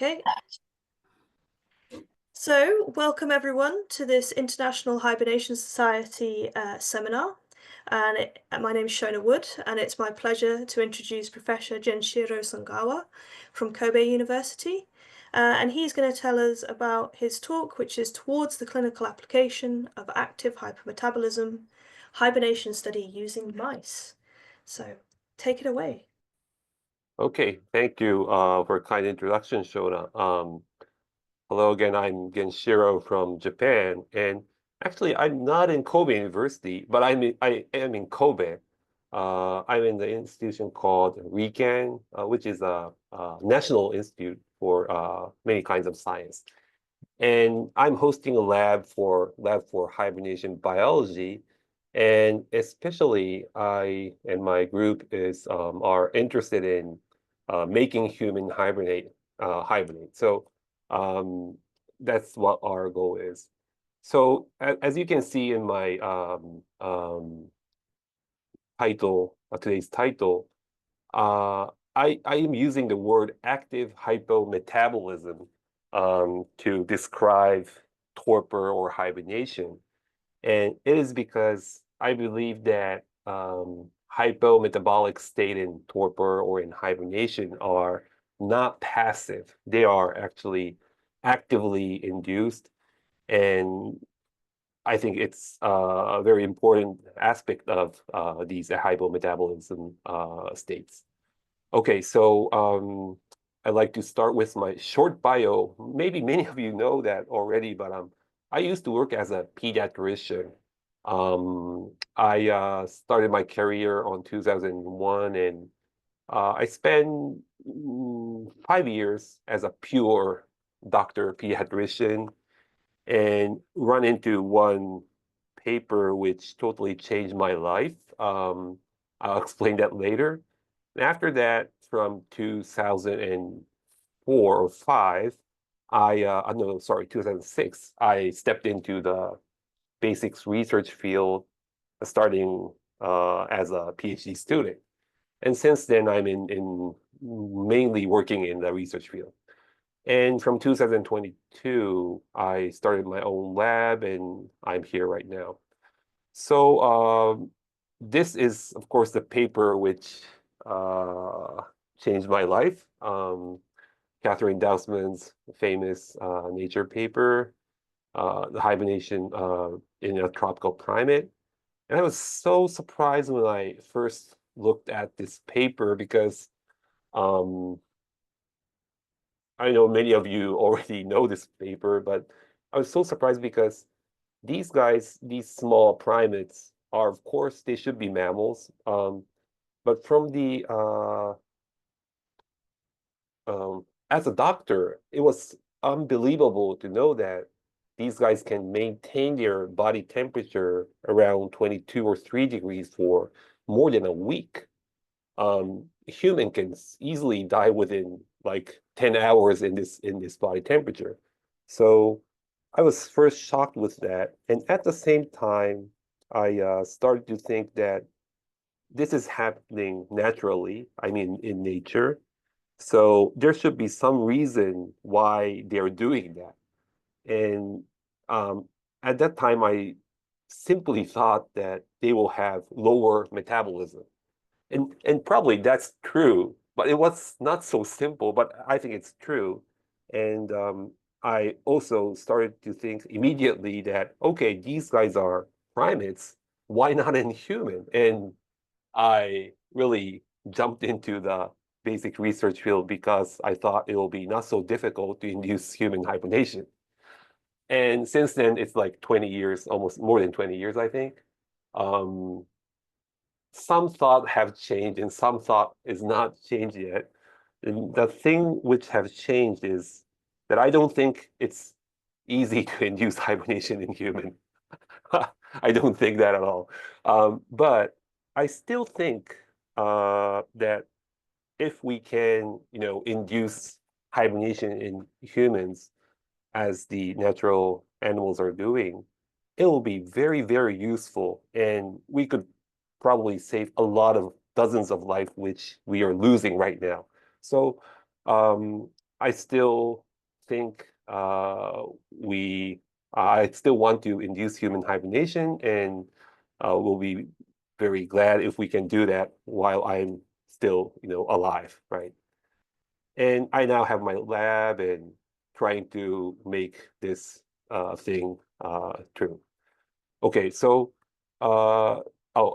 Okay. So, welcome everyone to this International Hibernation Society seminar. And my name is Shona Wood, and it's my pleasure to introduce Professor Genshiro Sunagawa from Kobe University. And he's going to tell us about his talk, which is Towards the Clinical Application of Active Hypometabolism, Hibernation Study Using Mice. So, take it away. Okay, thank you for a kind introduction, Shona. Hello again, I'm Genshiro from Japan, and actually I'm not in Kobe University, but I am in Kobe. I'm in the institution called RIKEN, which is a national institute for many kinds of science. And I'm hosting a lab for hibernation biology, and especially I and my group are interested in making human hibernate. So that's what our goal is. So as you can see in my title, today's title, uh, I am using the word active hypometabolism to describe torpor or hibernation. And it is because I believe that hypometabolic state in torpor or in hibernation are not passive. They are actually actively induced. And I think it's a very important aspect of these hypometabolism states. Okay, so I'd like to start with my short bio. Maybe many of you know that already, but I used to work as a pediatrician. I started my career on 2001, and I spent 5 years as a pure doctor pediatrician and run into one paper which totally changed my life. I'll explain that later. And after that, from 2004 or 5, no, sorry, 2006, I stepped into the basics research field, starting as a PhD student. And since then, I'm in mainly working in the research field. And from 2022, I started my own lab, and I'm here right now. So this is, of course, the paper which changed my life. Catherine Dousman's famous Nature paper, the hibernation in a tropical climate. And I was so surprised when I first looked at this paper because I know many of you already know this paper, but I was so surprised because these guys, these small primates, are, of course, they should be mammals. But from the as a doctor, it was unbelievable to know that these guys can maintain their body temperature around 22 or 3 degrees for more than a week. Human can easily die within like 10 hours in this body temperature. So I was first shocked with that. And at the same time, I started to think that this is happening naturally, I mean, in nature. So there should be some reason why they're doing that. And at that time, I simply thought that they will have lower metabolism. And probably that's true, but it was not so simple, but I think it's true. And I also started to think immediately that, okay, these guys are primates, why not in human? And I really jumped into the basic research field because I thought it will be not so difficult to induce human hibernation. And since then, it's like 20 years, almost more than 20 years, I think. Um, some thought have changed and some thought is not changed yet. And the thing which has changed is that I don't think it's easy to induce hibernation in human. I don't think that at all. But I still think that if we can, induce hibernation in humans as the natural animals are doing, it will be very, very useful, and we could probably save a lot of dozens of life which we are losing right now. So I still think I still want to induce human hibernation, and we'll be very glad if we can do that while I'm still, alive, right? And I now have my lab and trying to make this thing true. Okay, so oh,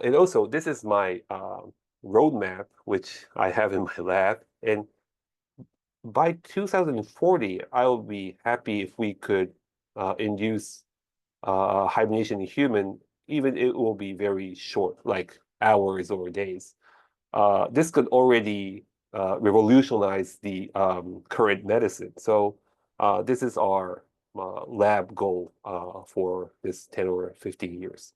and also this is my roadmap, which I have in my lab, and by 2040, I'll be happy if we could induce hibernation in human, even it will be very short, like hours or days. This could already revolutionize the current medicine. So this is our lab goal for this 10 or 15 years.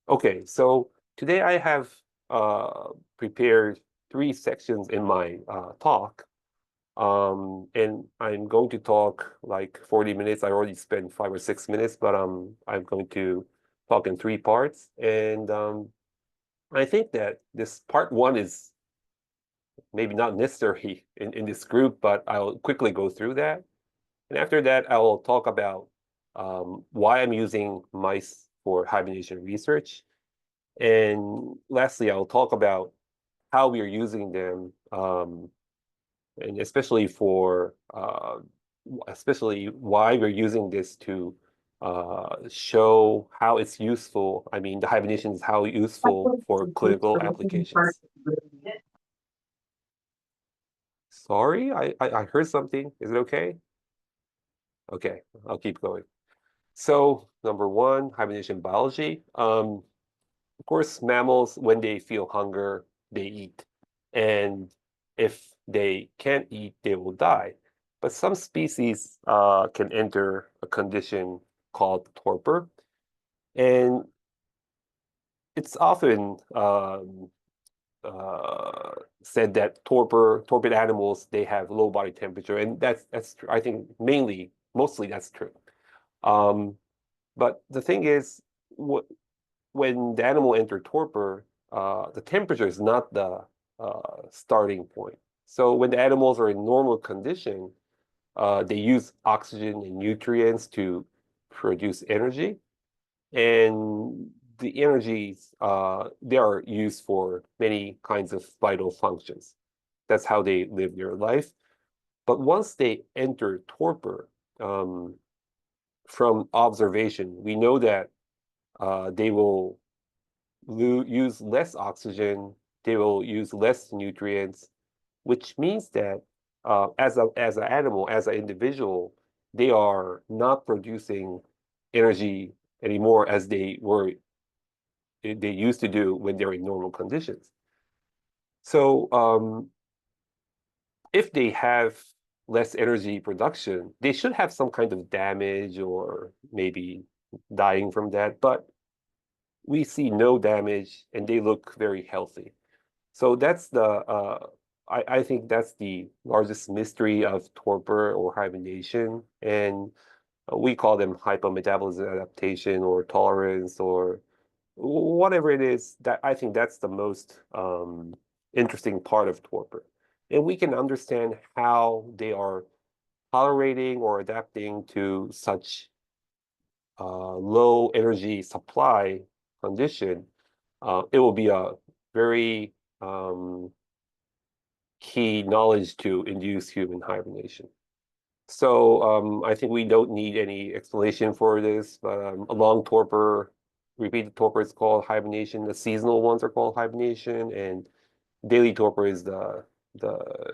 Okay, so today I have prepared 3 sections in my talk. And I'm going to talk like 40 minutes. I already spent 5 or 6 minutes, but I'm going to talk in 3 parts. And I think that this part 1 is maybe not necessary in this group, but I'll quickly go through that. And after that, I'll talk about why I'm using mice for hibernation research. And lastly, I'll talk about how we are using them, and especially especially why we're using this to show how it's useful. I mean, the hibernation is how useful for clinical applications. Sorry, I heard something. Is it okay? Okay, I'll keep going. So, number 1, hibernation biology. Of course, mammals, when they feel hunger, they eat. And if they can't eat, they will die. But some species can enter a condition called torpor. And it's often said that torpid animals, they have low body temperature. And that's true. I think mostly that's true. But the thing is, when the animal enter torpor, the temperature is not the starting point. So when the animals are in normal condition, they use oxygen and nutrients to produce energy, and the energies they are used for many kinds of vital functions. That's how they live their life. But once they enter torpor, from observation, we know that they will use less oxygen, they will use less nutrients, which means that as an animal, as an individual, they are not producing energy anymore as they used to do when they're in normal conditions. So if they have less energy production, they should have some kind of damage or maybe dying from that. But we see no damage and they look very healthy. So that's I think that's the largest mystery of torpor or hibernation. And we call them hypometabolism adaptation or tolerance or whatever it is. That I think that's the most interesting part of torpor. And we can understand how they are tolerating or adapting to such low energy supply condition. It will be a very key knowledge to induce human hibernation. So I think we don't need any explanation for this, but a long torpor, repeated torpor is called hibernation. The seasonal ones are called hibernation, and daily torpor is the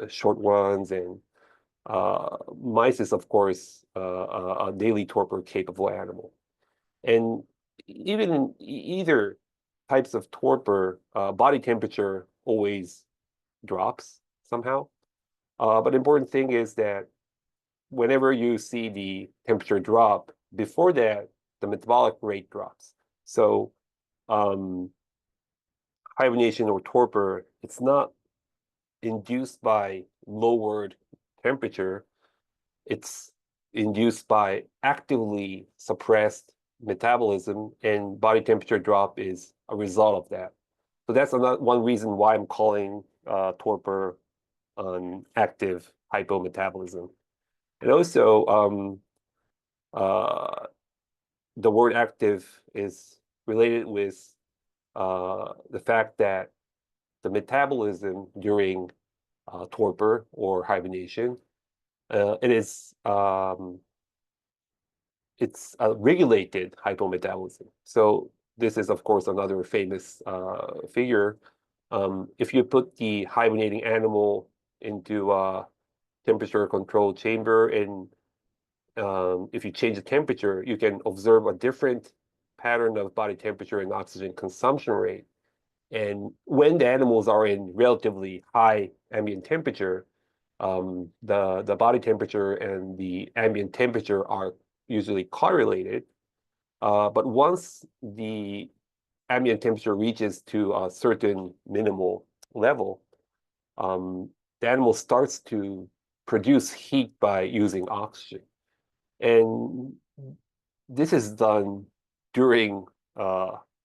short ones. And mice is, of course, a daily torpor capable animal. And even in either types of torpor, body temperature always drops somehow. But the important thing is that whenever you see the temperature drop, before that, the metabolic rate drops. So hibernation or torpor, it's not induced by lowered temperature. It's induced by actively suppressed metabolism, and body temperature drop is a result of that. So that's one reason why I'm calling torpor an active hypometabolism. And also, the word active is related with the fact that the metabolism during torpor or hibernation, it's a regulated hypometabolism. So this is, of course, another famous figure. If you put the hibernating animal into a temperature-controlled chamber, and if you change the temperature, you can observe a different pattern of body temperature and oxygen consumption rate. And when the animals are in relatively high ambient temperature, the body temperature and the ambient temperature are usually correlated. But once the ambient temperature reaches to a certain minimal level, the animal starts to produce heat by using oxygen. And this is done during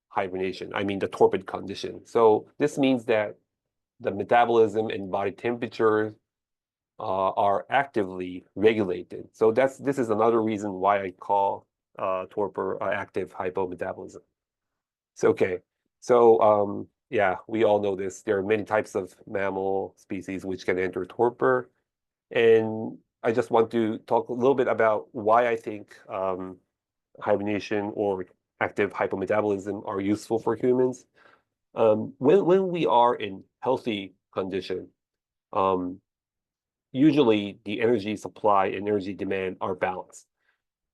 hibernation, I mean the torpid condition. So this means that the metabolism and body temperature are actively regulated. So this is another reason why I call torpor active hypometabolism. So okay, so yeah, we all know this. There are many types of mammal species which can enter torpor, and I just want to talk a little bit about why I think hibernation or active hypometabolism are useful for humans. When we are in healthy condition, usually the energy supply and energy demand are balanced.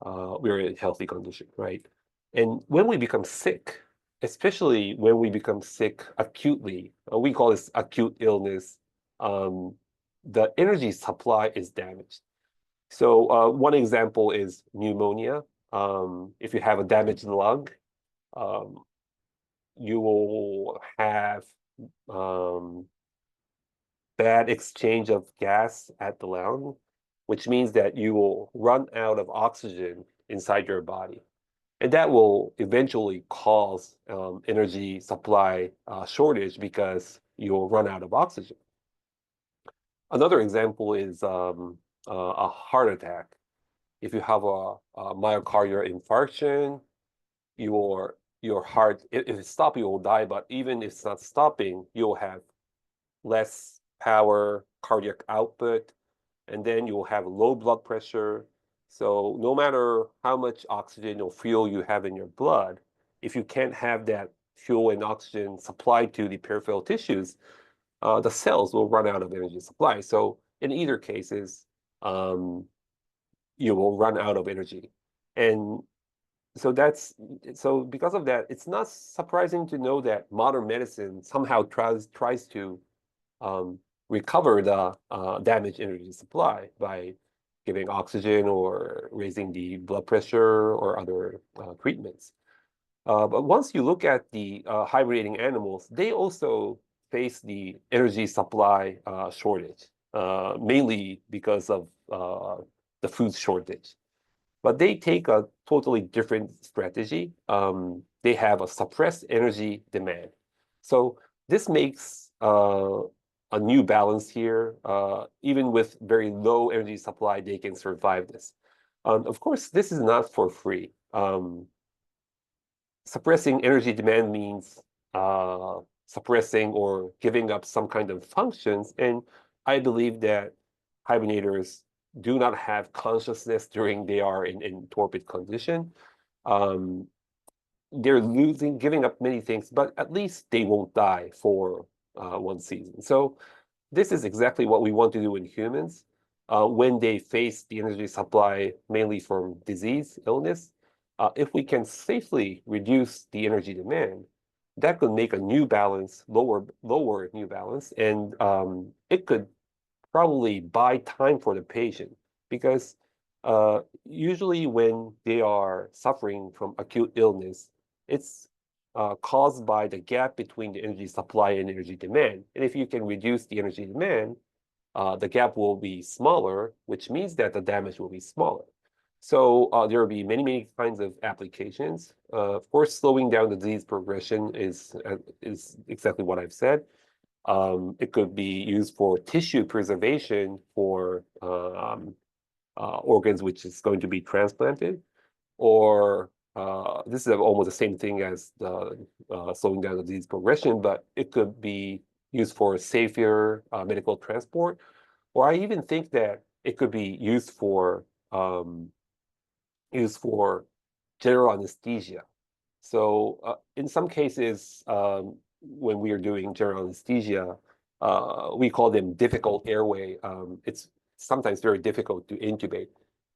We're in healthy condition, right? And when we become sick, especially when we become sick acutely, we call this acute illness, the energy supply is damaged. So one example is pneumonia. If you have a damaged lung, um, you will have bad exchange of gas at the lung, which means that you will run out of oxygen inside your body. And that will eventually cause energy supply shortage because you will run out of oxygen. Another example is a heart attack. If you have a myocardial infarction, your heart, if it stops, you will die. But even if it's not stopping, you'll have less power, cardiac output, and then you'll have low blood pressure. So no matter how much oxygen or fuel you have in your blood, if you can't have that fuel and oxygen supplied to the peripheral tissues, the cells will run out of energy supply. So in either cases, um, you will run out of energy. And so because of that, it's not surprising to know that modern medicine somehow tries to recover the damaged energy supply by giving oxygen or raising the blood pressure or other treatments. But once you look at the hibernating animals, they also face the energy supply shortage, mainly because of the food shortage. But they take a totally different strategy. They have a suppressed energy demand. So this makes a new balance here. Even with very low energy supply, they can survive this. Of course, this is not for free. Suppressing energy demand means suppressing or giving up some kind of functions. And I believe that hibernators do not have consciousness during they are in torpid condition. Um, they're giving up many things, but at least they won't die for one season. So this is exactly what we want to do in humans. When they face the energy supply, mainly from disease, illness, if we can safely reduce the energy demand, that could make a new balance, lower new balance, and it could probably buy time for the patient because usually when they are suffering from acute illness, it's caused by the gap between the energy supply and energy demand. And if you can reduce the energy demand, the gap will be smaller, which means that the damage will be smaller. So there will be many kinds of applications. Of course, slowing down the disease progression is exactly what I've said. It could be used for tissue preservation for organs which is going to be transplanted, or this is almost the same thing as the slowing down the disease progression, but it could be used for safer medical transport, or I even think that it could be um, used for general anesthesia. So in some cases, when we are doing general anesthesia, we call them difficult airway. It's sometimes very difficult to intubate,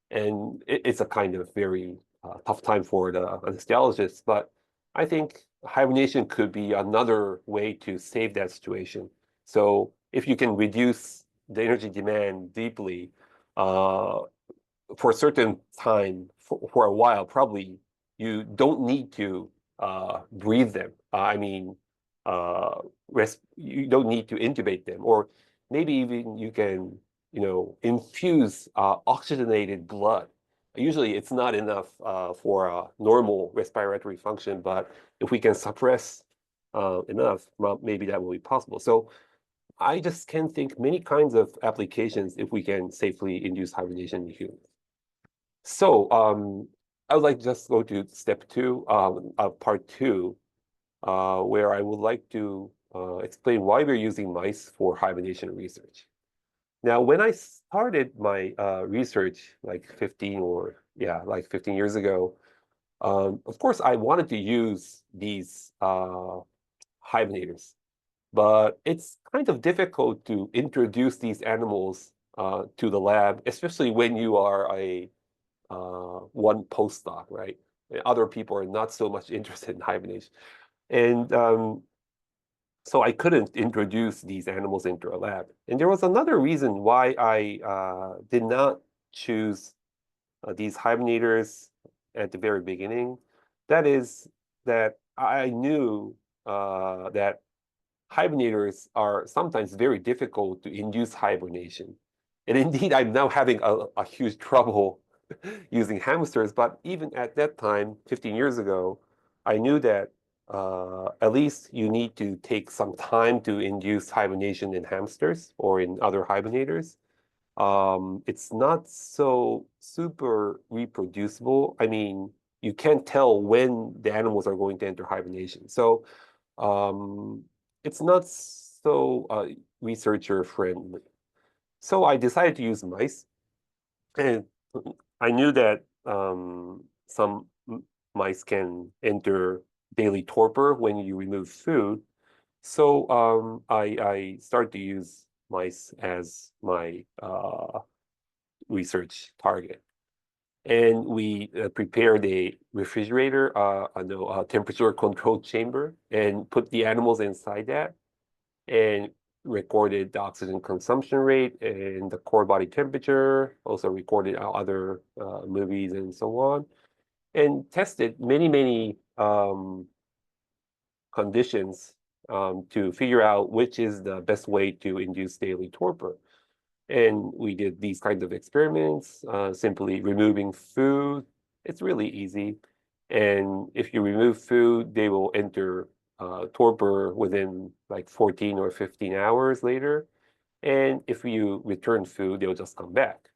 and it's a kind of very tough time for the anesthesiologist. But I think hibernation could be another way to save that situation. So if you can reduce the energy demand deeply, uh, for a certain time, for a while, probably you don't need to breathe them. I mean, you don't need to intubate them, or maybe even you can, infuse oxygenated blood. Usually, it's not enough for a normal respiratory function, but if we can suppress enough, well, maybe that will be possible. So I just can think many kinds of applications if we can safely induce hibernation in humans. So I would like to just go to step two, part two, where I would like to explain why we're using mice for hibernation research. Now, when I started my research like 15 years ago, of course, I wanted to use these hibernators, but it's kind of difficult to introduce these animals to the lab, especially when you are one postdoc, right? Other people are not so much interested in hibernation. And so I couldn't introduce these animals into a lab. And there was another reason why I did not choose these hibernators at the very beginning. That is that I knew that hibernators are sometimes very difficult to induce hibernation. And indeed, I'm now having a huge trouble using hamsters. But even at that time, 15 years ago, I knew that at least you need to take some time to induce hibernation in hamsters or in other hibernators. It's not so super reproducible. I mean, you can't tell when the animals are going to enter hibernation. So um, it's not so researcher friendly. So I decided to use mice, and I knew that some mice can enter daily torpor when you remove food. So I started to use mice as my research target. And we prepared a refrigerator, a temperature controlled chamber, and put the animals inside that, and recorded the oxygen consumption rate and the core body temperature, also recorded other movies and so on, and tested many, many conditions to figure out which is the best way to induce daily torpor. And we did these kinds of experiments, simply removing food. It's really easy. And if you remove food, they will enter torpor within like 14 or 15 hours later. And if you return food, they'll just come back.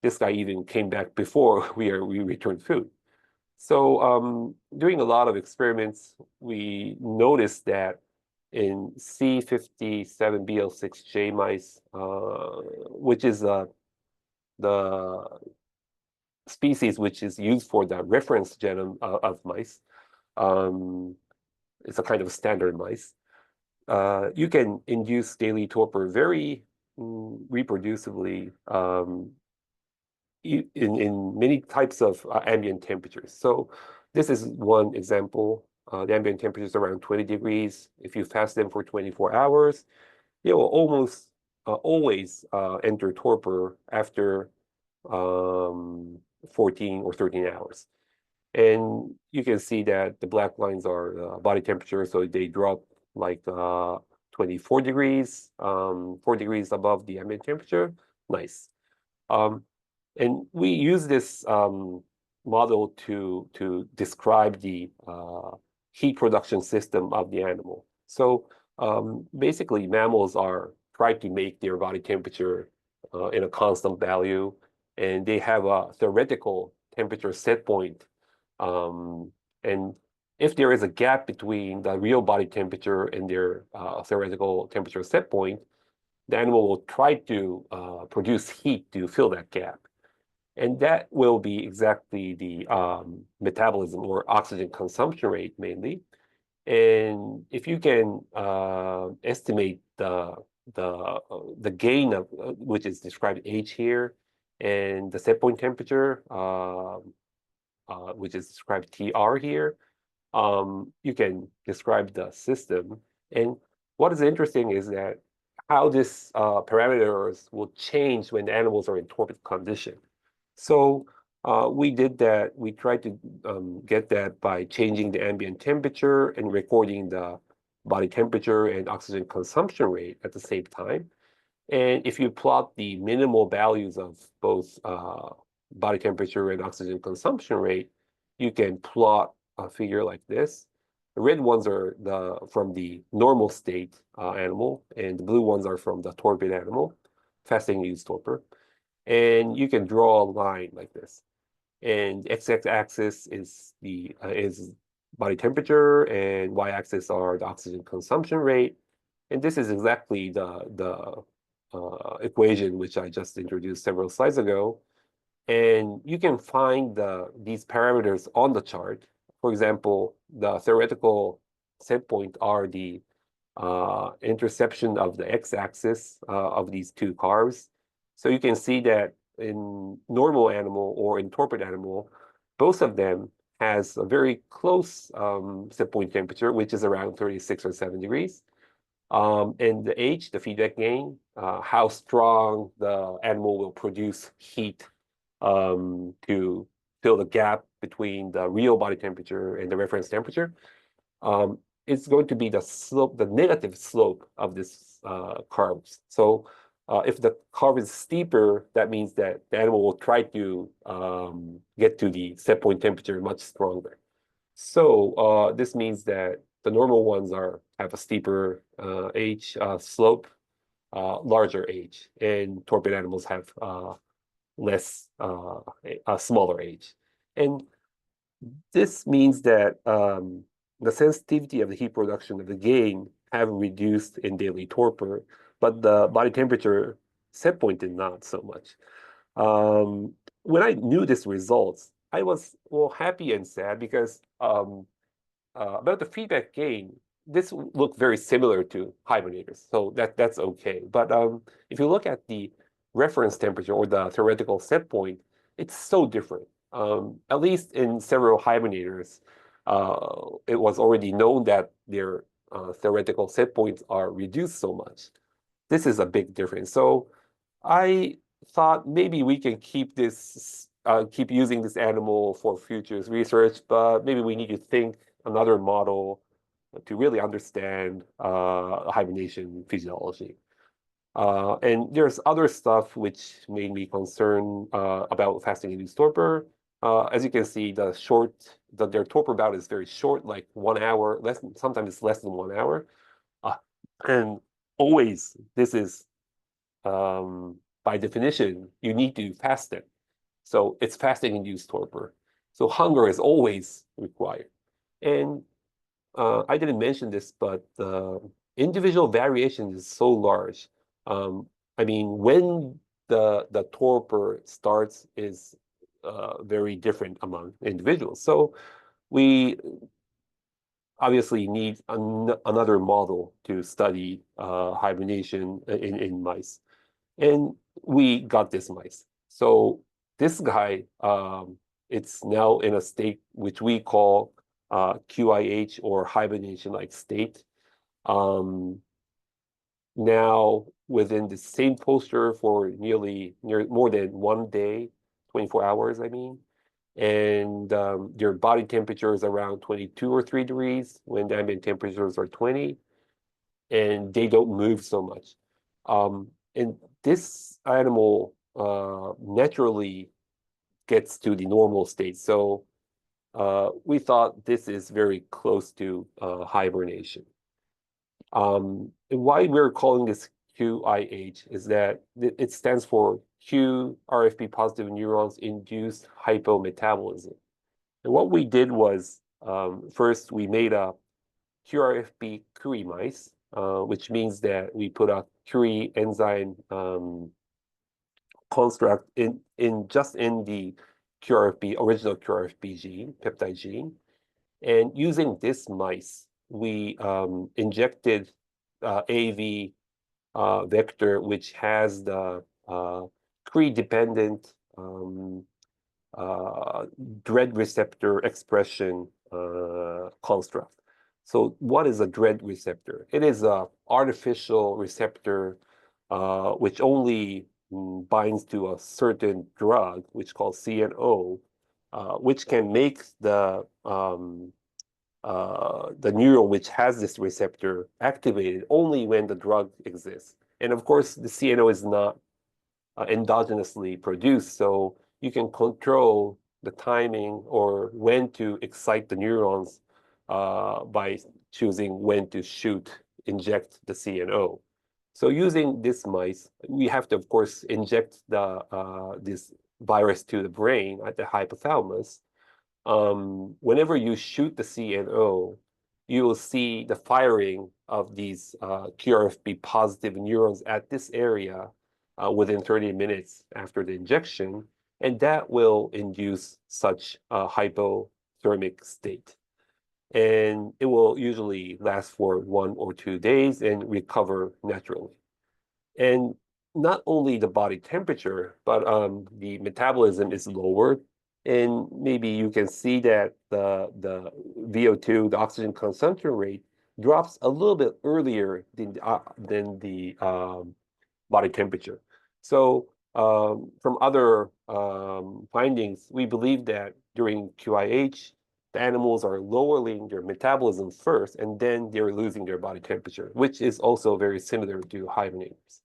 This guy even came back before we returned food. So doing a lot of experiments, we noticed that in C57BL6J mice, which is the species which is used for the reference genome of mice, um, it's a kind of standard mice. You can induce daily torpor very reproducibly in many types of ambient temperatures. So this is one example. The ambient temperature is around 20 degrees. If you fast them for 24 hours, they will almost always enter torpor after 14 or 13 hours. And you can see that the black lines are body temperature, so they drop like 24 degrees, 4 degrees above the ambient temperature. Nice. Um, and we use this model to describe the heat production system of the animal. So Basically, mammals are trying to make their body temperature in a constant value, and they have a theoretical temperature set point. And if there is a gap between the real body temperature and their theoretical temperature set point, the animal will try to produce heat to fill that gap. And that will be exactly the metabolism or oxygen consumption rate mainly. And if you can estimate the gain of which is described H here, and the set point temperature, which is described TR here, you can describe the system. And what is interesting is that how this parameters will change when the animals are in torpid condition. So we did that. We tried to get that by changing the ambient temperature and recording the body temperature and oxygen consumption rate at the same time. And if you plot the minimal values of both body temperature and oxygen consumption rate, you can plot a figure like this. The red ones are from the normal state animal, and the blue ones are from the torpid animal, fasting-induced torpor. And you can draw a line like this. And x-axis is body temperature, and y-axis are the oxygen consumption rate. And this is exactly the equation which I just introduced several slides ago. And you can find these parameters on the chart. For example, the theoretical set point are the interception of the x-axis of these two curves. So you can see that in normal animal or in torpid animal, both of them has a very close set point temperature, which is around 36 or 7 degrees. And the H, the feedback gain, how strong the animal will produce heat to fill the gap between the real body temperature and the reference temperature. It's going to be the slope, the negative slope of this curves. So if the curve is steeper, that means that the animal will try to get to the set point temperature much stronger. So this means that the normal ones have a steeper H slope, larger H, and torpid animals have less a smaller H. And this means that the sensitivity of the heat production of the gain have reduced in daily torpor, but the body temperature set point did not so much. When I knew this results, I was happy and sad because about the feedback gain, this looked very similar to hibernators, so that's okay. But if you look at the reference temperature or the theoretical set point, it's so different. At least in several hibernators, it was already known that their theoretical set points are reduced so much. This is a big difference. So I thought maybe we can keep using this animal for future research, but maybe we need to think another model to really understand hibernation physiology. And there's other stuff which made me concerned about fasting-induced torpor. As you can see, their torpor bout is very short, like 1 hour, sometimes it's less than 1 hour. And always, this is, by definition, you need to fast it. So it's fasting-induced torpor. So hunger is always required. And I didn't mention this, but the individual variation is so large. I mean, when the torpor starts is very different among individuals. So we obviously need another model to study hibernation in mice. And we got this mice. So this guy, it's now in a state which we call QIH or hibernation-like state. Now within the same posture for more than 1 day, 24 hours, I mean. And their body temperature is around 22 or 3 degrees when the ambient temperatures are 20, and they don't move so much. And this animal naturally gets to the normal state. So we thought this is very close to hibernation. And why we're calling this QIH is that it stands for QRFB positive neurons induced hypometabolism. And what we did was first we made a QRFB Curie mice, which means that we put a Curie enzyme construct in the QRFB original QRFB gene, peptide gene. And using this mice, we injected AAV vector, which has the Cree-dependent dread receptor expression construct. So what is a dread receptor? It is an artificial receptor which only binds to a certain drug, which is called CNO, which can make the neuron which has this receptor activated only when the drug exists. And of course, the CNO is not endogenously produced, so you can control the timing or when to excite the neurons by choosing when to inject the CNO. So using this mice, we have to, of course, inject this virus to the brain at the hypothalamus. Whenever you shoot the CNO, you will see the firing of these QRFB positive neurons at this area within 30 minutes after the injection, and that will induce such a hypothermic state. And it will usually last for 1 or 2 days and recover naturally. And not only the body temperature, but the metabolism is lowered. And maybe you can see that the VO2, the oxygen consumption rate, drops a little bit earlier than the body temperature. So from other findings, we believe that during QIH, the animals are lowering their metabolism first, and then they're losing their body temperature, which is also very similar to hibernators.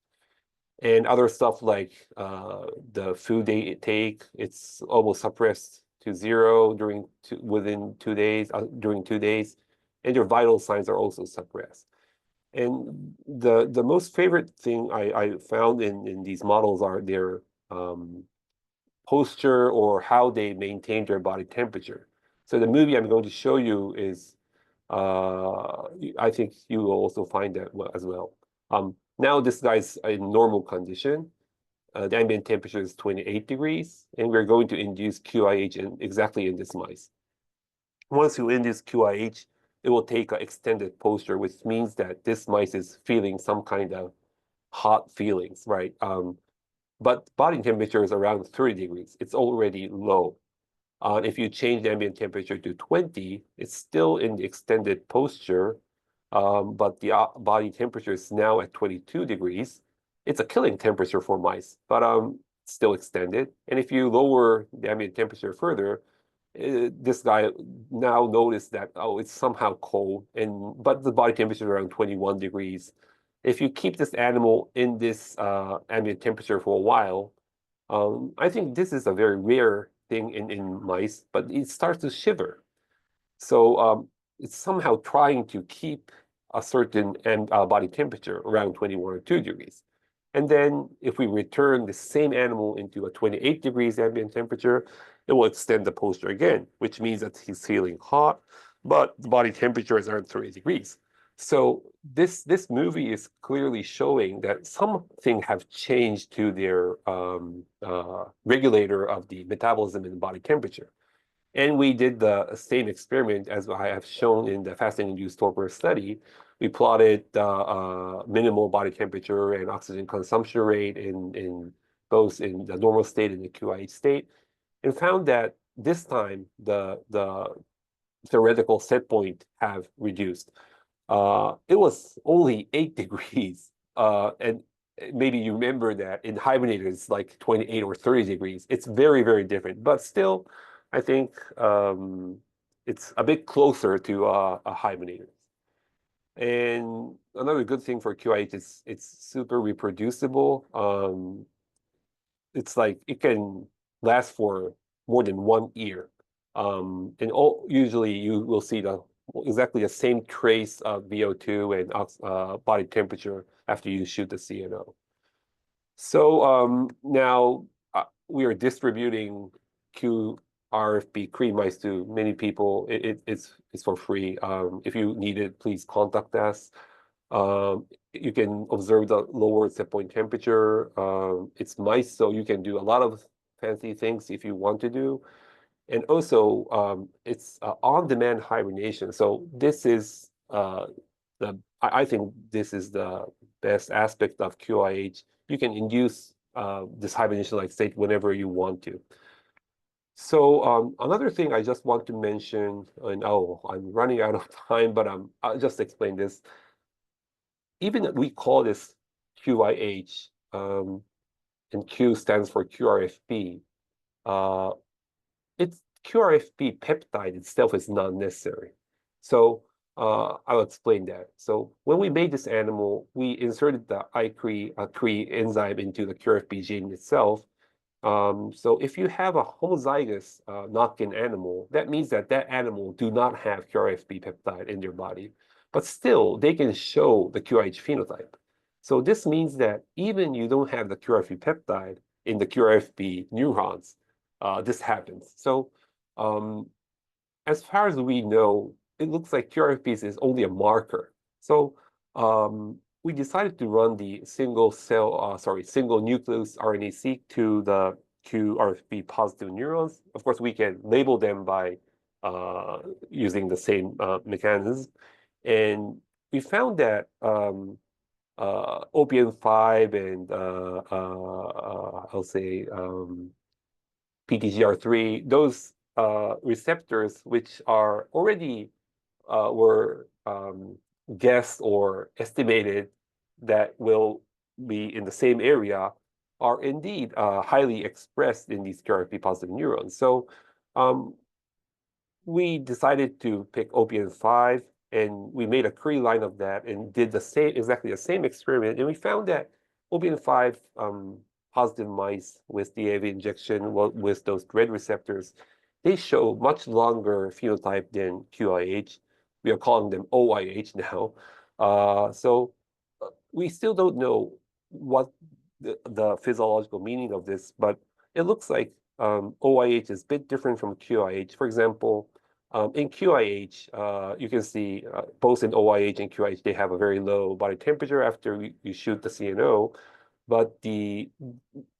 And other stuff like the food they take, it's almost suppressed to zero within 2 days, during 2 days, and their vital signs are also suppressed. And the most favorite thing I found in these models are their posture or how they maintain their body temperature. So the movie I'm going to show you is, I think you will also find that as well. Now this guy's in normal condition. The ambient temperature is 28 degrees, and we're going to induce QIH exactly in this mice. Once you induce QIH, it will take an extended posture, which means that this mice is feeling some kind of hot feelings, right? But body temperature is around 30 degrees. It's already low. If you change the ambient temperature to 20, it's still in the extended posture, but the body temperature is now at 22 degrees. It's a killing temperature for mice, but still extended. And if you lower the ambient temperature further, this guy now noticed that, oh, it's somehow cold, but the body temperature is around 21 degrees. If you keep this animal in this ambient temperature for a while, I think this is a very rare thing in mice, but it starts to shiver. So it's somehow trying to keep a certain body temperature around 21 or 2 degrees. And then if we return the same animal into a 28 degrees ambient temperature, it will extend the posture again, which means that he's feeling hot, but the body temperature is around 30 degrees. So this movie is clearly showing that something have changed to their regulator of the metabolism and body temperature. And we did the same experiment as I have shown in the fasting-induced torpor study. We plotted the minimal body temperature and oxygen consumption rate in both in the normal state and the QIH state, and found that this time the theoretical set point have reduced. It was only 8 degrees, and maybe you remember that in hibernators it's like 28 or 30 degrees. It's very, very different, but still, I think it's a bit closer to a hibernator. And another good thing for QIH is it's super reproducible. It's like it can last for more than 1 year. And usually you will see the exactly the same trace of VO2 and body temperature after you shoot the CNO. So now we are distributing QRFB Cree mice to many people. It's for free. If you need it, please contact us. You can observe the lower set point temperature. It's mice, so you can do a lot of fancy things if you want to do. And also, it's on-demand hibernation. So this is I think this is the best aspect of QIH. You can induce this hibernation-like state whenever you want to. So another thing I just want to mention, and I'm running out of time, but I'll just explain this. Even we call this QIH, and Q stands for QRFB. It's QRFB peptide itself is not necessary. So I'll explain that. So when we made this animal, we inserted the Cre enzyme into the QRFB gene itself. So if you have a homozygous knock-in animal, that means that that animal do not have QRFB peptide in their body, but still they can show the QIH phenotype. So this means that even you don't have the QRFB peptide in the QRFB neurons, this happens. So as far as we know, it looks like QRFBs is only a marker. So we decided to run the single nucleus RNA-seq to the QRFB positive neurons. Of course, we can label them by using the same mechanism. And we found that OPN5 and I'll say PTGR3, those receptors which are already were guessed or estimated that will be in the same area are indeed highly expressed in these QRP positive neurons. So we decided to pick OPN5 and we made a Cree line of that and did exactly the same experiment. And we found that OPN5 positive mice with the AAV injection with those red receptors, they show much longer phenotype than QIH. We are calling them OIH now. So we still don't know what the physiological meaning of this, but it looks like OIH is a bit different from QIH. For example, in QIH, you can see both in OIH and QIH, they have a very low body temperature after you shoot the CNO. But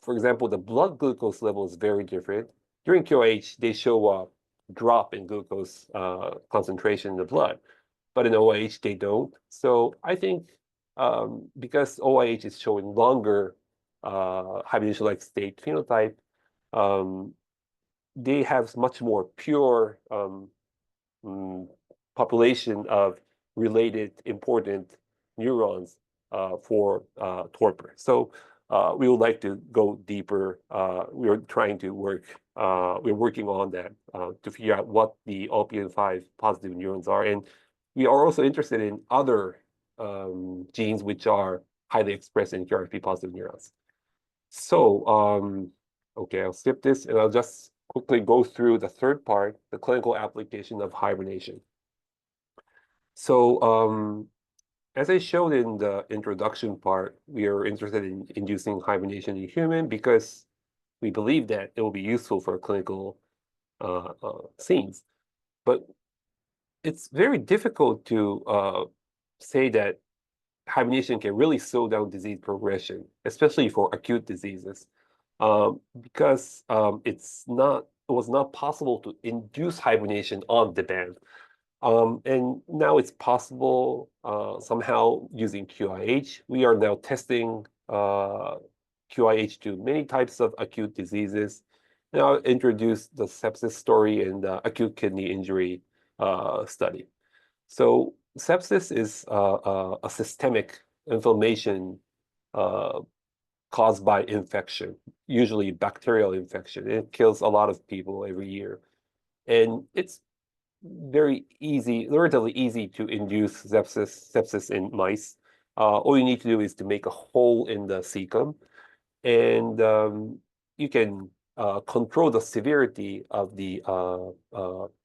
for example, the blood glucose level is very different. During QIH, they show a drop in glucose concentration in the blood, but in OIH, they don't. So I think because OIH is showing longer hibernation-like state phenotype, they have much more pure population of related important neurons for torpor. So we would like to go deeper. We're working on that to figure out what the OPN5 positive neurons are. And we are also interested in other genes which are highly expressed in QRP positive neurons. So, okay, I'll skip this and I'll just quickly go through the third part, the clinical application of hibernation. So, as I showed in the introduction part, we are interested in inducing hibernation in human because we believe that it will be useful for clinical scenes. But it's very difficult to say that hibernation can really slow down disease progression, especially for acute diseases, because it was not possible to induce hibernation on demand. And now it's possible somehow using QIH. We are now testing QIH to many types of acute diseases. Now introduce the sepsis story and the acute kidney injury study. So sepsis is a systemic inflammation caused by infection, usually bacterial infection. It kills a lot of people every year. And it's very easy, relatively easy to induce sepsis in mice. All you need to do is to make a hole in the cecum, and you can control the severity of the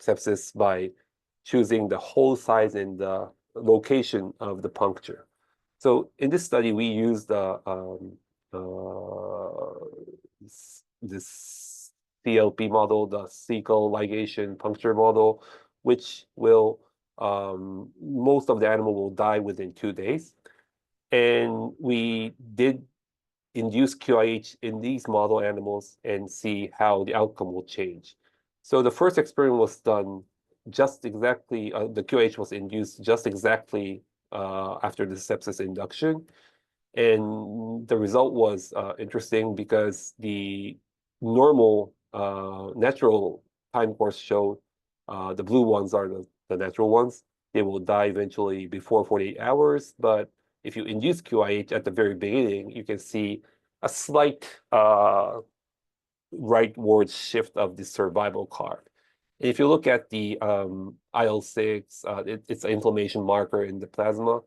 sepsis by choosing the hole size and the location of the puncture. So in this study, we used this CLP model, the cecal ligation puncture model, which will most of the animal will die within 2 days. And we did induce QIH in these model animals and see how the outcome will change. So the first experiment was done just exactly, the QIH was induced just exactly after the sepsis induction. And the result was interesting because the normal natural time course showed the blue ones are the natural ones. They will die eventually before 48 hours. But if you induce QIH at the very beginning, you can see a slight rightward shift of the survival curve. And if you look at the IL-6, it's an inflammation marker in the plasma.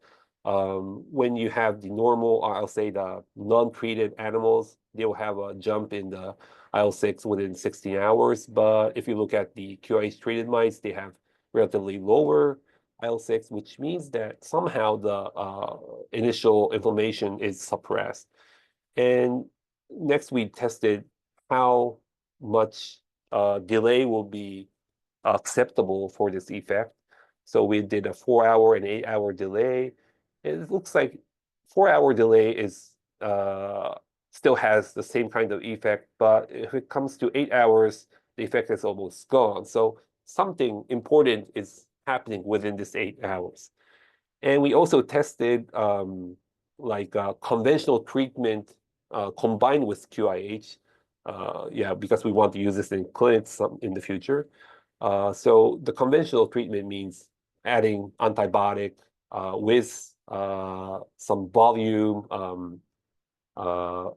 When you have the normal, or I'll say the non-treated animals, they will have a jump in the IL-6 within 16 hours. But if you look at the QIH-treated mice, they have relatively lower IL-6, which means that somehow the initial inflammation is suppressed. And next, we tested how much delay will be acceptable for this effect. So we did a 4-hour and 8-hour delay. It looks like 4-hour delay is still has the same kind of effect, but if it comes to 8 hours, the effect is almost gone. So something important is happening within this 8 hours. And we also tested conventional treatment combined with QIH. Yeah, because we want to use this in clinics in the future. So the conventional treatment means adding antibiotic with some volume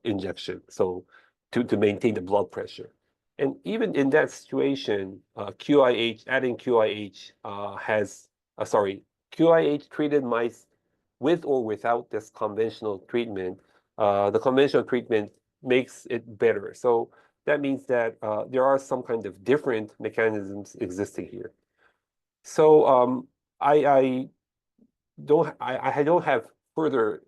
injection, so to maintain the blood pressure. And even in that situation, adding QIH QIH treated mice with or without this conventional treatment, the conventional treatment makes it better. So that means that there are some kind of different mechanisms existing here. So I don't have further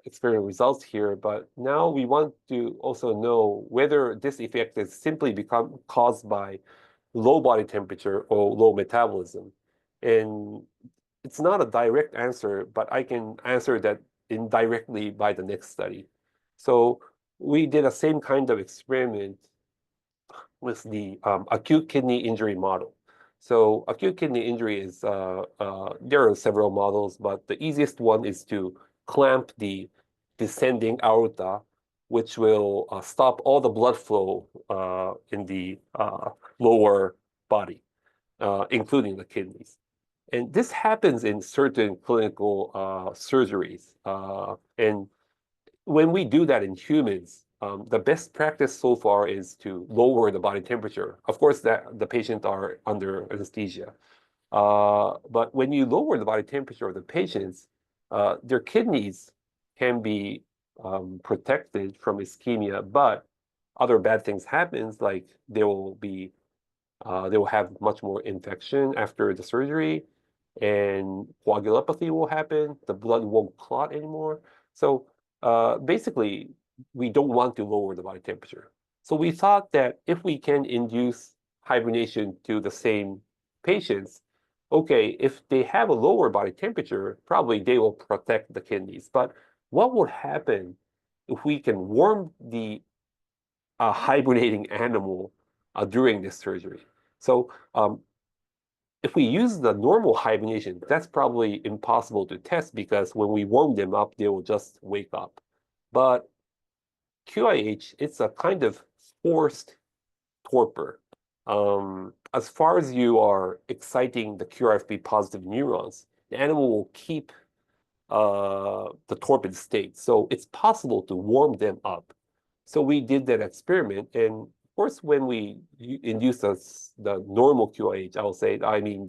experimental results here, but now we want to also know whether this effect is simply become caused by low body temperature or low metabolism. And it's not a direct answer, but I can answer that indirectly by the next study. So we did a same kind of experiment with the acute kidney injury model. So acute kidney injury is, there are several models, but the easiest one is to clamp the descending aorta, which will stop all the blood flow in the lower body, including the kidneys. And this happens in certain clinical surgeries. And when we do that in humans, the best practice so far is to lower the body temperature. Of course, that the patients are under anesthesia. But when you lower the body temperature of the patients, their kidneys can be protected from ischemia, but other bad things happens, like they will have much more infection after the surgery, and coagulopathy will happen. The blood won't clot anymore. So basically, we don't want to lower the body temperature. So we thought that if we can induce hibernation to the same patients, okay, if they have a lower body temperature, probably they will protect the kidneys. But what would happen if we can warm the hibernating animal during this surgery? So if we use the normal hibernation, that's probably impossible to test because when we warm them up, they will just wake up. But QIH, it's a kind of forced torpor. As far as you are exciting the QRFB positive neurons, the animal will keep the torpid state. So it's possible to warm them up. So we did that experiment, and of course, when we induce the normal QIH, I will say, I mean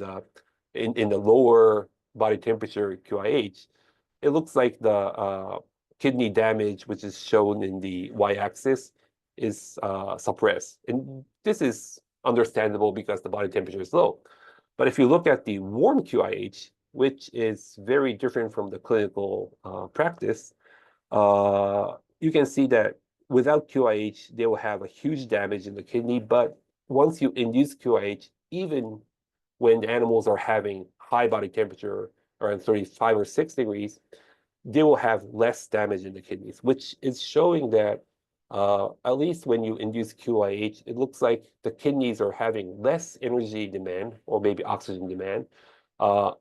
in the lower body temperature QIH, it looks like the kidney damage, which is shown in the y-axis, is suppressed. And this is understandable because the body temperature is low. But if you look at the warm QIH, which is very different from the clinical practice, you can see that without QIH, they will have a huge damage in the kidney. But once you induce QIH, even when the animals are having high body temperature around 35 or 6 degrees, they will have less damage in the kidneys, which is showing that at least when you induce QIH, it looks like the kidneys are having less energy demand or maybe oxygen demand, uh,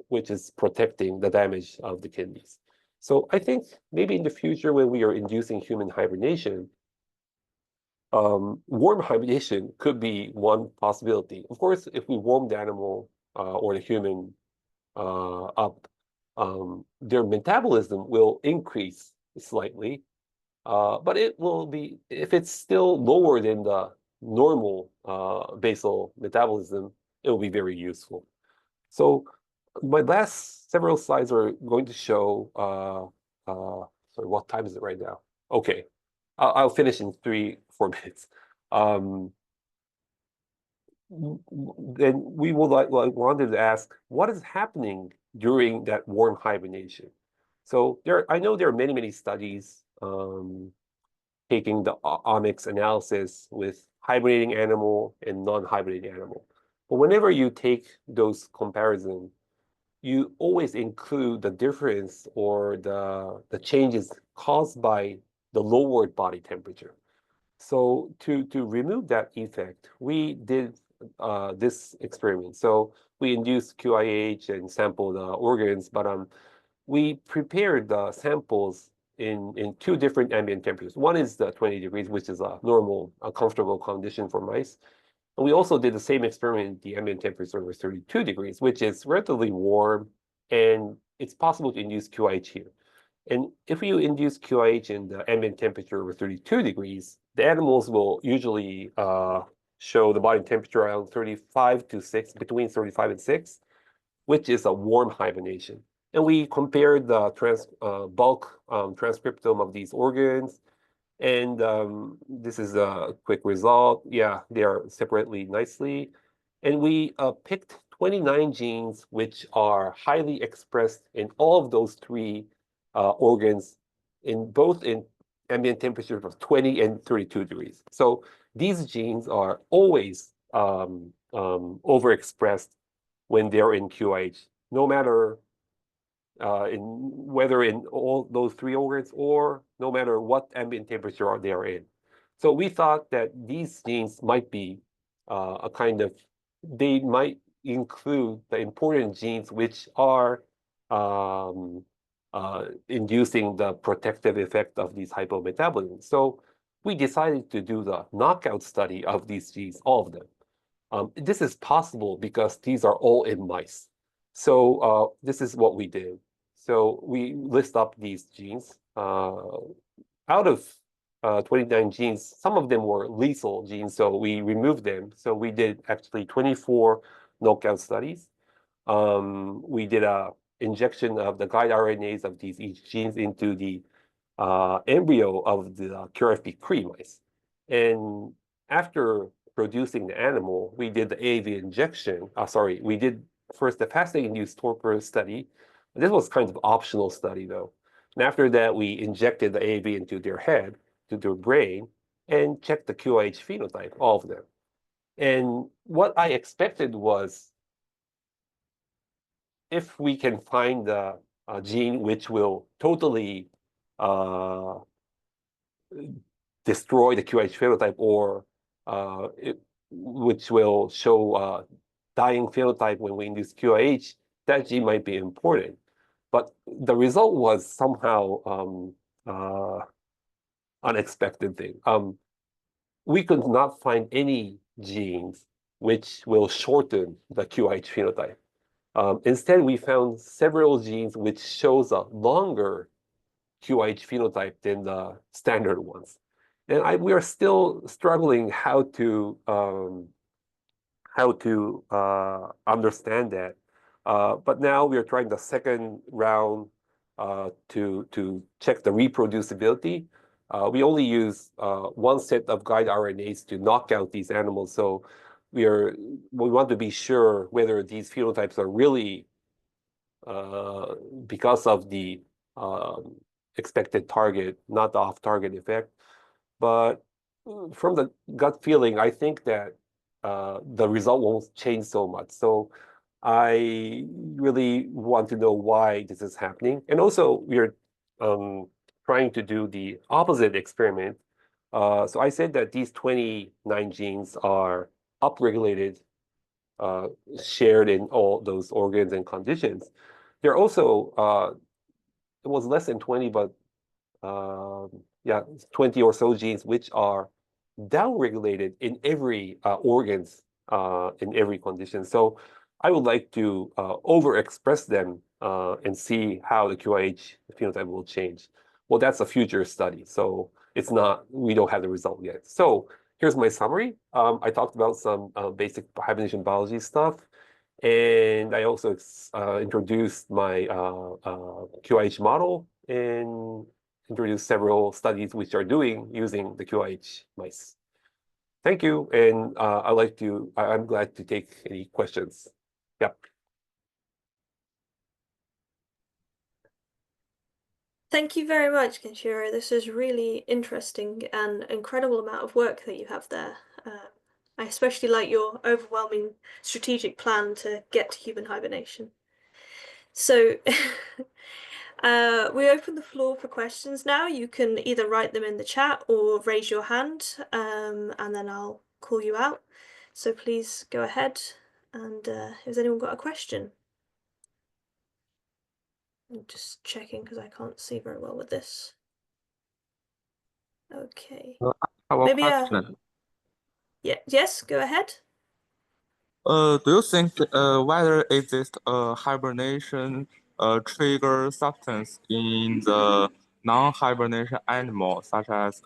which is protecting the damage of the kidneys. So I think maybe in the future when we are inducing human hibernation, warm hibernation could be one possibility. Of course, if we warm the animal or the human up, their metabolism will increase slightly, but it will be, if it's still lower than the normal basal metabolism, it will be very useful. So my last several slides are going to show, sorry, what time is it right now? Okay, I'll finish in 4 minutes. Then we would wanted to ask, what is happening during that warm hibernation? So I know there are many studies taking the omics analysis with hibernating animal and non-hibernating animal. But whenever you take those comparisons, you always include the difference or the changes caused by the lowered body temperature. So to remove that effect, we did this experiment. So we induced QIH and sampled the organs, but we prepared the samples in 2 different ambient temperatures. One is the 20 degrees, which is a normal, a comfortable condition for mice. And we also did the same experiment, the ambient temperature was 32 degrees, which is relatively warm, and it's possible to induce QIH here. And if you induce QIH in the ambient temperature over 32 degrees, the animals will usually show the body temperature around 35 to 6, between 35 and 6, which is a warm hibernation. And we compared the bulk transcriptome of these organs. And this is a quick result. Yeah, they are separately nicely. And we picked 29 genes which are highly expressed in all of those 3 organs, in both in ambient temperatures of 20 and 32 degrees. So these genes are always overexpressed when they're in QIH, no matter whether in all those 3 organs or no matter what ambient temperature they are in. So we thought that these genes might be a kind of, they might include the important genes which are inducing the protective effect of these hypometabolism. So we decided to do the knockout study of these genes, all of them. This is possible because these are all in mice. So this is what we did. So we list up these genes. Out of 29 genes, some of them were lethal genes, so we removed them. So we did actually 24 knockout studies. We did a injection of the guide RNAs of these each genes into the embryo of the QRFP Cree mice. And after producing the animal, we did the AAV injection. Sorry, we did first the fasting-induced torpor study. This was kind of optional study though. And after that, we injected the AAV into their head, to their brain, and checked the QIH phenotype, all of them. And what I expected was, if we can find the gene which will totally destroy the QIH phenotype, or which will show dying phenotype when we induce QIH, that gene might be important. But the result was somehow unexpected thing. We could not find any genes which will shorten the QIH phenotype. Instead, we found several genes which shows a longer QIH phenotype than the standard ones. And we are still struggling how to understand that. But now we are trying the second round to check the reproducibility. we only use one set of guide RNAs to knock out these animals. So we want to be sure whether these phenotypes are really because of the expected target, not the off-target effect. But from the gut feeling, I think that the result won't change so much. So I really want to know why this is happening. And also, we're trying to do the opposite experiment. So I said that these 29 genes are upregulated, shared in all those organs and conditions. There are also, it was less than 20, but yeah, 20 or so genes which are downregulated in every organs in every condition. So I would like to overexpress them and see how the QIH phenotype will change. Well, that's a future study, so it's not, we don't have the result yet. So here's my summary. I talked about some basic hibernation biology stuff, and I also introduced my QIH model and introduced several studies which are doing using the QIH mice. Thank you, and I'm glad to take any questions. Yep. Thank you very much, Genshiro. This is really interesting and incredible amount of work that you have there. I especially like your overwhelming strategic plan to get to human hibernation. So we open the floor for questions now. You can either write them in the chat or raise your hand, and then I'll call you out. So please go ahead. And has anyone got a question? I'm just checking because I can't see very well with this. Okay. I have a Maybe question. yeah, yes, go ahead. Do you think whether exists a hibernation trigger substance in the non-hibernation animal, such as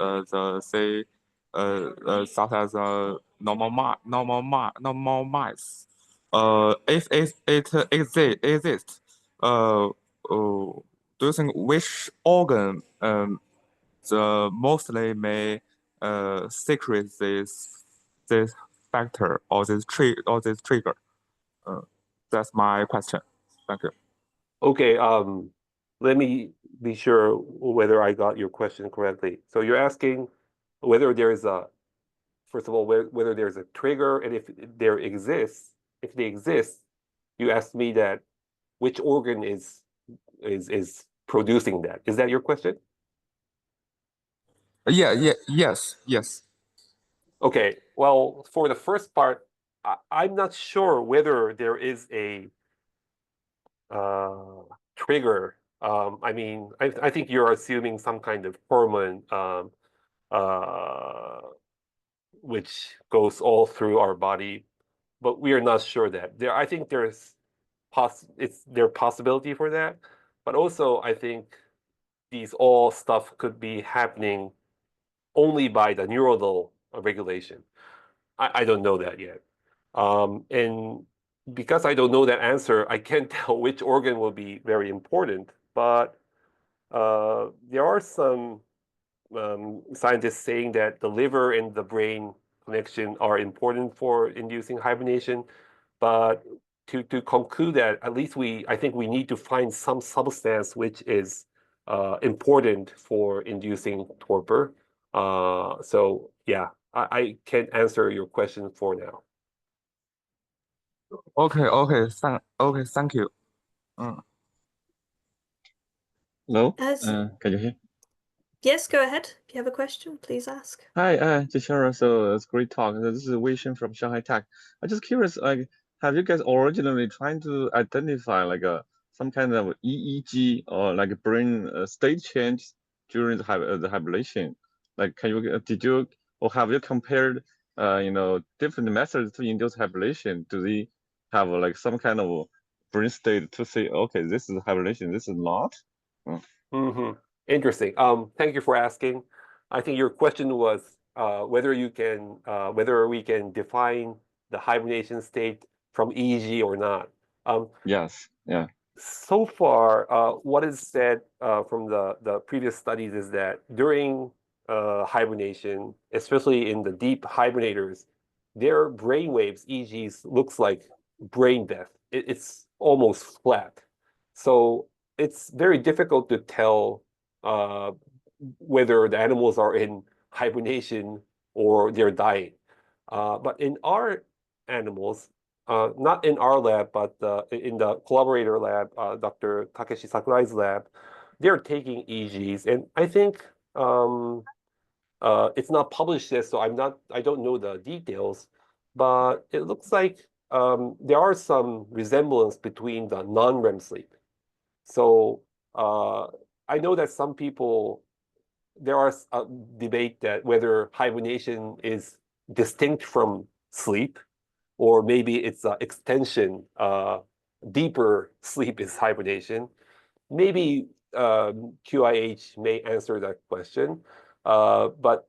normal mice? If it exists, do you think which organ the mostly may secrete this factor or this trigger? That's my question. Thank you. Okay, let me be sure whether I got your question correctly. So you're asking whether there is a, first of all, whether there's a trigger, and if there exists, if they exist, you asked me that which organ is producing that. Is that your question? Yes. Okay, well, for the first part, I'm not sure whether there is a trigger. I mean, I think you're assuming some kind of hormone which goes all through our body, but we are not sure that. I think there's possibility for that, but also I think these all stuff could be happening only by the neuronal regulation. I don't know that yet. And because I don't know that answer, I can't tell which organ will be very important. But there are some scientists saying that the liver and the brain connection are important for inducing hibernation. But to conclude that, at least I think we need to find some substance which is important for inducing torpor. So yeah, I can't answer your question for now. Thank you. Hello, As can you hear? yes, go ahead. If you have a question, please ask. Hi, Genshiro. So it's great talk. This is Wei Shen from Shanghai Tech. I'm just curious, like, have you guys originally trying to identify like some kind of EEG or like brain state change during the hibernation? Like, did you or have you compared different methods to induce hibernation? Do they have like some kind of brain state to say, okay, this is hibernation, this is not? Interesting. Thank you for asking. I think your question was whether we can define the hibernation state from EEG or not. Yes. Yeah. So far, what is said from the previous studies is that during hibernation, especially in the deep hibernators, their brain waves, EEGs, looks like brain death. It's almost flat. So it's very difficult to tell whether the animals are in hibernation or they're dying. But in our animals, not in our lab, but in the collaborator lab, Dr. Takeshi Sakurai's lab, they're taking EEGs, and I think it's not published yet, so I don't know the details, but it looks like there are some resemblance between the non-REM sleep. So I know that some people, there are a debate that whether hibernation is distinct from sleep, or maybe it's an extension, deeper sleep is hibernation. Maybe QIH may answer that question, but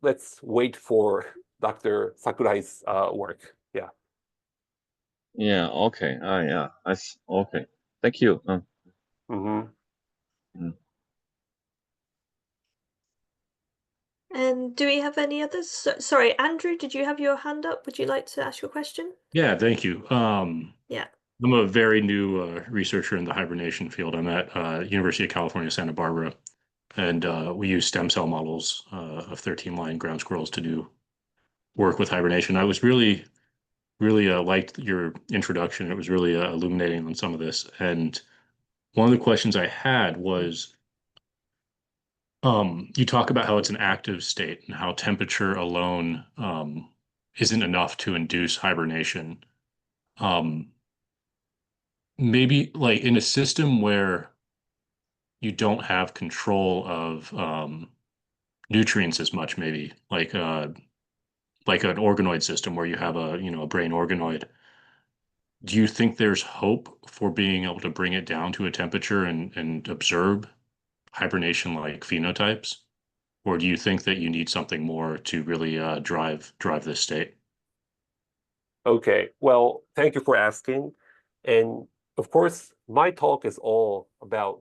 let's wait for Dr. Sakurai's work. Yeah. Yeah. Okay. Yeah. Okay. Thank you. Mm-hmm. And do we have any others? Sorry, Andrew, did you have your hand up? Would you like to ask your question? Yeah, thank you. Yeah. I'm a very new researcher in the hibernation field. I'm at University of California, Santa Barbara, and we use stem cell models of 13-line ground squirrels to do work with hibernation. I was really liked your introduction. It was really illuminating on some of this. And one of the questions I had was, you talk about how it's an active state and how temperature alone isn't enough to induce hibernation. Maybe like in a system where you don't have control of nutrients as much, maybe like an organoid system where you have a brain organoid. Do you think there's hope for being able to bring it down to a temperature and observe hibernation-like phenotypes? Or do you think that you need something more to really drive this state? Okay, well, thank you for asking. And of course, my talk is all about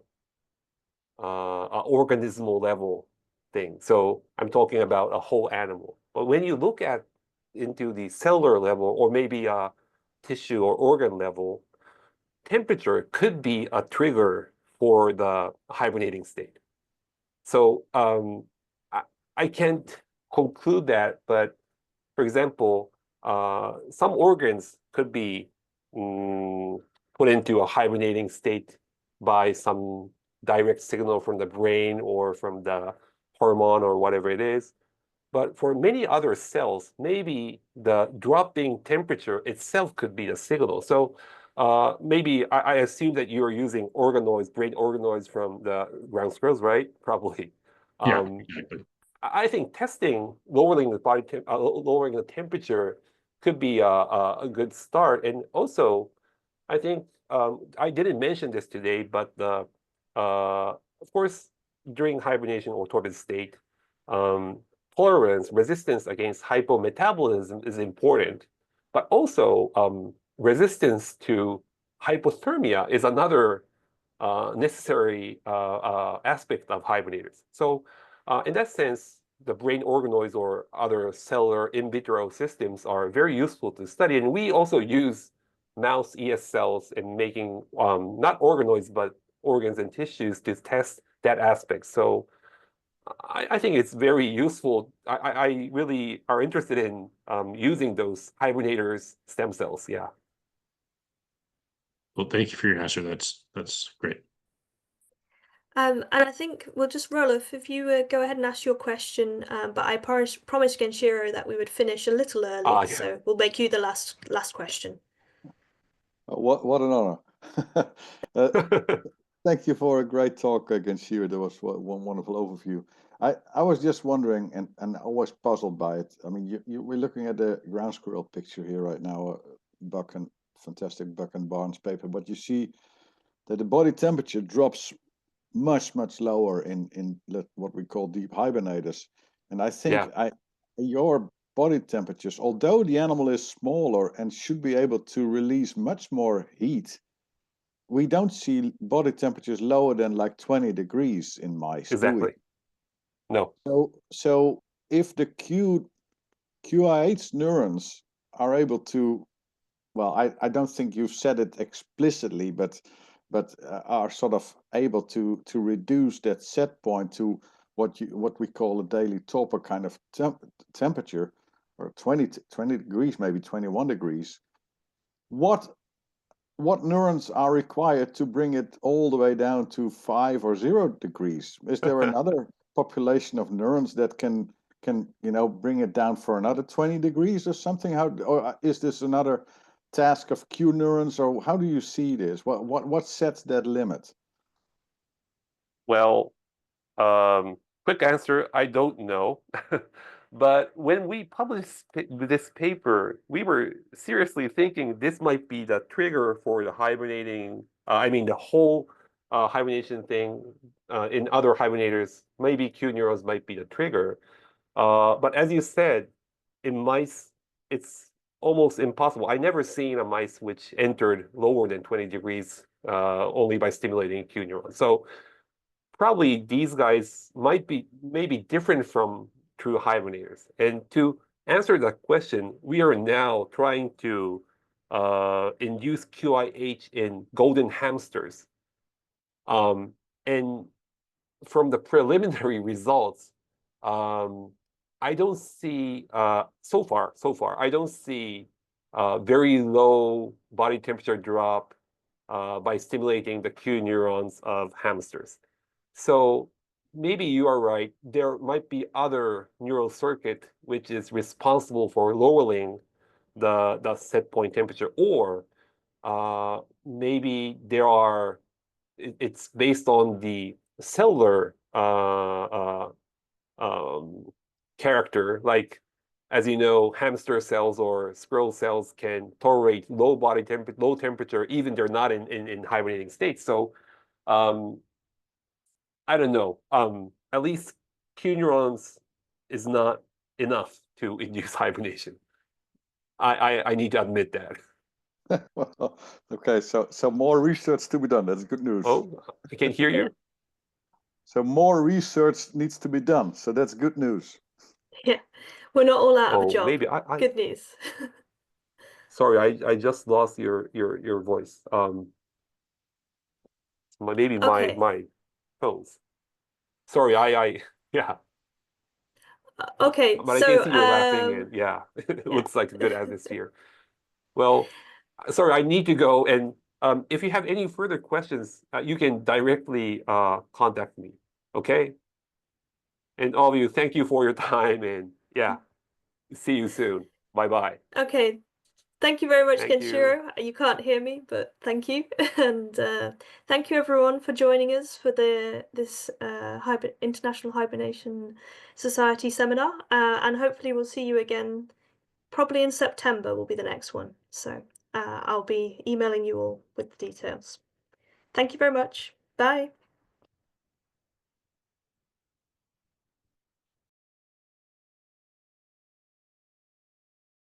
an organismal level thing. So I'm talking about a whole animal. But when you look at into the cellular level, or maybe a tissue or organ level, temperature could be a trigger for the hibernating state. So I can't conclude that, but for example, some organs could be put into a hibernating state by some direct signal from the brain or from the hormone or whatever it is. But for many other cells, maybe the dropping temperature itself could be the signal. So maybe I assume that you're using organoids, brain organoids from the ground squirrels, right? Probably. Yeah, exactly. I think testing lowering the temperature could be a good start. And also, I think I didn't mention this today, but of course, during hibernation or torpid state, tolerance, resistance against hypometabolism is important, but also resistance to hypothermia is another necessary aspect of hibernators. So in that sense, the brain organoids or other cellular in vitro systems are very useful to study. And we also use mouse ES cells in making not organoids, but organs and tissues to test that aspect. So I think it's very useful. I really are interested in using those hibernators stem cells. Yeah. Well, thank you for your answer. That's great. And I think we'll just Roloff, if you go ahead and ask your question, but I promised Genshiro that we would finish a little early, Yeah. so we'll make you the last question. What an honor. Thank you for a great talk, Genshiro. That was one wonderful overview. I was just wondering, and always puzzled by it. I mean, we're looking at the ground squirrel picture here right now, fantastic Buck and Barnes paper, but you see that the body temperature drops much lower in what we call deep hibernators. And I think your body temperatures, although the animal is smaller and should be able to release much more heat, we don't see body temperatures lower than like 20 degrees in mice, Exactly. do we? No. So if the QIH neurons are able to, well, I don't think you've said it explicitly, but are sort of able to reduce that set point to what we call a daily torpor kind of temperature, or 20 degrees, maybe 21 degrees. What neurons are required to bring it all the way down to 5 or 0 degrees? Is there another population of neurons that can bring it down for another 20 degrees or something? Or is this another task of Q neurons, or how do you see this? What sets that limit? Well, quick answer, I don't know. But when we published this paper, we were seriously thinking this might be the trigger for the hibernating, the whole hibernation thing in other hibernators. Maybe Q neurons might be the trigger. But as you said, in mice, it's almost impossible. I never seen a mice which entered lower than 20 degrees only by stimulating Q neurons. So probably these guys might be maybe different from true hibernators. And to answer that question, we are now trying to induce QIH in golden hamsters. And from the preliminary results, I don't see so far I don't see very low body temperature drop by stimulating the Q neurons of hamsters. So maybe you are right. There might be other neural circuit which is responsible for lowering the set point temperature, or maybe it's based on the cellular character. Like, as you know, hamster cells or squirrel cells can tolerate low temperature, even they're not in hibernating states. So I don't know. At least Q neurons is not enough to induce hibernation. I need to admit that. Well, okay, so more research to be done. That's good news. Oh, I can hear you. So more research needs to be done. So that's good news. Yeah, we're not all out of a Oh, job. maybe I Good news. sorry, I just lost your voice. Maybe Okay. my phones. Sorry, yeah. Okay, But I so can see you're laughing, and yeah, it looks like a good atmosphere. Well, sorry, I need to go. And if you have any further questions, you can directly contact me. Okay? And all of you, thank you for your time. And yeah, see you soon. Bye-bye. Okay, thank you very much, Thank Genshiro. You can't hear me, but thank you. And thank you everyone for joining us for this International Hibernation Society seminar. And hopefully we'll see you again, probably in September will be the next one. So I'll be emailing you all with the details. Thank you very much. Bye.